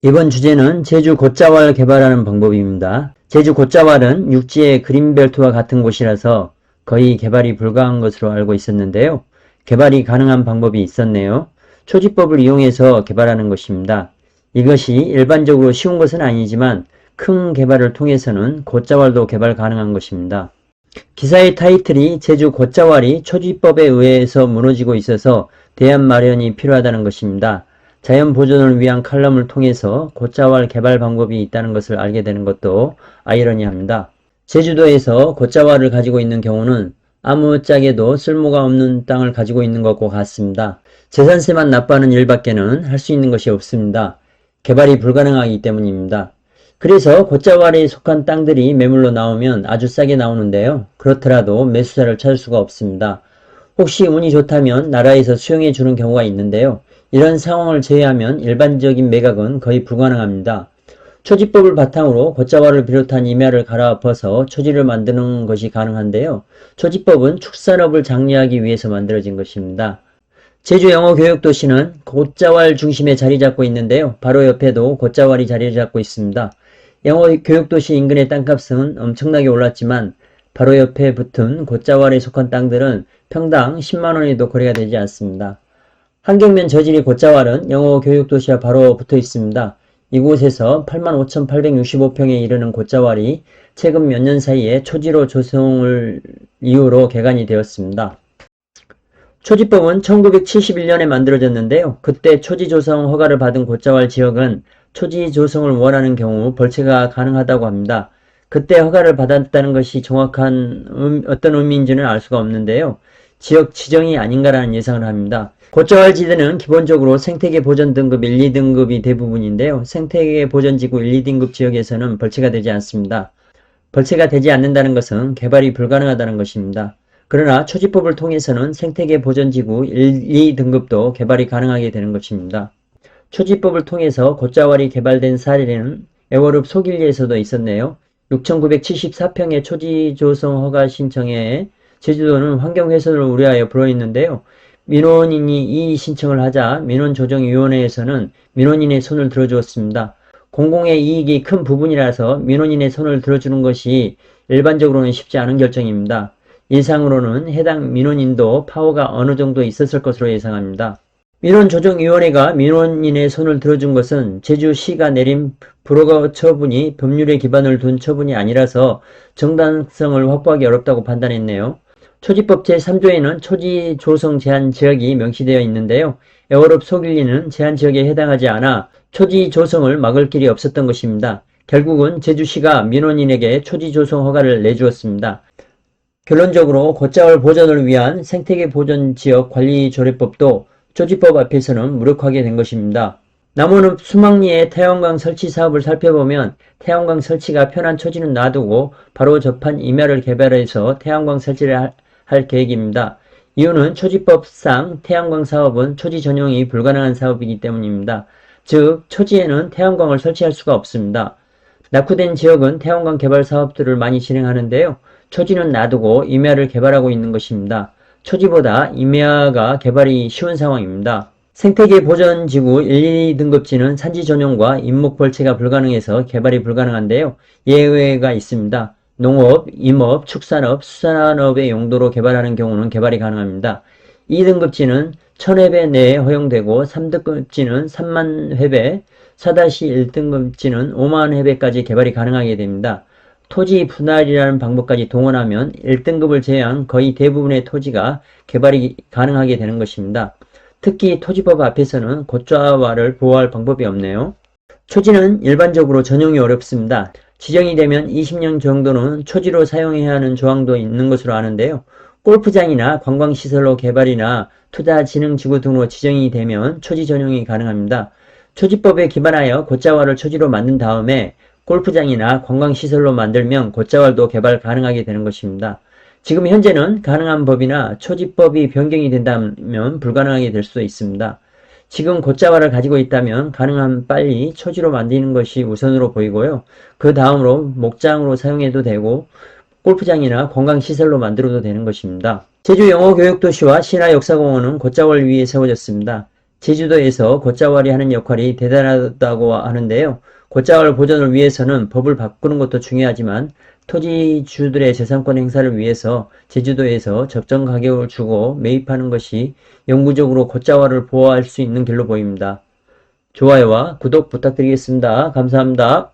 이번 주제는 제주 곶자왈 개발하는 방법입니다. 제주 곶자왈은 육지의 그린벨트와 같은 곳이라서 거의 개발이 불가한 것으로 알고 있었는데요. 개발이 가능한 방법이 있었네요. 초지법을 이용해서 개발하는 것입니다. 이것이 일반적으로 쉬운 것은 아니지만 큰 개발을 통해서는 곶자왈도 개발 가능한 것입니다. 기사의 타이틀이 제주 곶자왈이 초지법에 의해서 무너지고 있어서 대안 마련이 필요하다는 것입니다. 자연 보존을 위한 칼럼을 통해서 곶자왈 개발 방법이 있다는 것을 알게 되는 것도 아이러니합니다. 제주도에서 곶자왈을 가지고 있는 경우는 아무짝에도 쓸모가 없는 땅을 가지고 있는 것과 같습니다. 재산세만 납부하는 일밖에는 할 수 있는 것이 없습니다. 개발이 불가능하기 때문입니다. 그래서 곶자왈에 속한 땅들이 매물로 나오면 아주 싸게 나오는데요. 그렇더라도 매수자를 찾을 수가 없습니다. 혹시 운이 좋다면 나라에서 수용해 주는 경우가 있는데요. 이런 상황을 제외하면 일반적인 매각은 거의 불가능합니다. 초지법을 바탕으로 곶자왈을 비롯한 임야를 갈아엎어서 초지를 만드는 것이 가능한데요. 초지법은 축산업을 장려하기 위해서 만들어진 것입니다. 제주 영어교육도시는 곶자왈 중심에 자리 잡고 있는데요. 바로 옆에도 곶자왈이 자리 잡고 있습니다. 영어교육도시 인근의 땅값은 엄청나게 올랐지만 바로 옆에 붙은 곶자왈에 속한 땅들은 평당 10만원에도 거래가 되지 않습니다. 환경면 저지리 곶자왈은 영어교육도시와 바로 붙어 있습니다. 이곳에서 85,865평에 이르는 곶자왈이 최근 몇 년 사이에 초지로 조성을 이유로 개간이 되었습니다. 초지법은 1971년에 만들어졌는데요. 그때 초지 조성 허가를 받은 곶자왈 지역은 초지 조성을 원하는 경우 벌채가 가능하다고 합니다. 그때 허가를 받았다는 것이 정확한 어떤 의미인지는 알 수가 없는데요. 지역 지정이 아닌가라는 예상을 합니다. 곶자왈 지대는 기본적으로 생태계 보전 등급 1, 2등급이 대부분인데요. 생태계 보전지구 1, 2등급 지역에서는 벌채가 되지 않습니다. 벌채가 되지 않는다는 것은 개발이 불가능하다는 것입니다. 그러나 초지법을 통해서는 생태계 보전지구 1, 2등급도 개발이 가능하게 되는 것입니다. 초지법을 통해서 곶자왈이 개발된 사례는 애월읍 소길리에서도 있었네요. 6,974평의 초지 조성 허가 신청에 제주도는 환경훼손을 우려하여 불어있는데요. 민원인이 이의 신청을 하자 민원조정위원회에서는 민원인의 손을 들어주었습니다. 공공의 이익이 큰 부분이라서 민원인의 손을 들어주는 것이 일반적으로는 쉽지 않은 결정입니다. 예상으로는 해당 민원인도 파워가 어느 정도 있었을 것으로 예상합니다. 민원조정위원회가 민원인의 손을 들어준 것은 제주시가 내린 불허가 처분이 법률에 기반을 둔 처분이 아니라서 정당성을 확보하기 어렵다고 판단했네요. 초지법 제3조에는 초지 조성 제한 지역이 명시되어 있는데요. 애월읍 소길리는 제한 지역에 해당하지 않아 초지 조성을 막을 길이 없었던 것입니다. 결국은 제주시가 민원인에게 초지 조성 허가를 내주었습니다. 결론적으로 곶자왈 보전을 위한 생태계 보전 지역 관리 조례법도 초지법 앞에서는 무력하게 된 것입니다. 남원읍 수막리의 태양광 설치 사업을 살펴보면 태양광 설치가 편한 초지는 놔두고 바로 접한 임야를 개발해서 태양광 설치를 할 계획입니다. 이유는 초지법상 태양광 사업은 초지 전용이 불가능한 사업이기 때문입니다. 즉 초지에는 태양광을 설치할 수가 없습니다. 낙후된 지역은 태양광 개발 사업들을 많이 진행하는데요. 초지는 놔두고 임야를 개발하고 있는 것입니다. 초지보다 임야가 개발이 쉬운 상황입니다. 생태계 보전지구 1, 2등급지는 산지 전용과 임목 벌채가 불가능해서 개발이 불가능한데요. 예외가 있습니다. 농업, 임업, 축산업, 수산업의 용도로 개발하는 경우는 개발이 가능합니다. 2등급지는 1000회배 내에 허용되고 3등급지는 3만 회배, 4-1등급지는 5만 회배까지 개발이 가능하게 됩니다. 토지 분할이라는 방법까지 동원하면 1등급을 제외한 거의 대부분의 토지가 개발이 가능하게 되는 것입니다. 특히 토지법 앞에서는 곶자왈을 보호할 방법이 없네요. 초지는 일반적으로 전용이 어렵습니다. 지정이 되면 20년 정도는 초지로 사용해야 하는 조항도 있는 것으로 아는데요. 골프장이나 관광시설로 개발이나 투자진흥지구 등으로 지정이 되면 초지 전용이 가능합니다. 초지법에 기반하여 곶자왈을 초지로 만든 다음에 골프장이나 관광시설로 만들면 곶자왈도 개발 가능하게 되는 것입니다. 지금 현재는 가능한 법이나 초지법이 변경이 된다면 불가능하게 될 수도 있습니다. 지금 곶자왈을 가지고 있다면 가능한 빨리 초지로 만드는 것이 우선으로 보이고요. 그 다음으로 목장으로 사용해도 되고 골프장이나 관광시설로 만들어도 되는 것입니다. 제주 영어교육도시와 신화역사공원은 곶자왈 위에 세워졌습니다. 제주도에서 곶자왈이 하는 역할이 대단하다고 하는데요. 곶자왈 보존을 위해서는 법을 바꾸는 것도 중요하지만 토지주들의 재산권 행사를 위해서 제주도에서 적정 가격을 주고 매입하는 것이 영구적으로 곶자왈을 보호할 수 있는 길로 보입니다. 좋아요와 구독 부탁드리겠습니다. 감사합니다.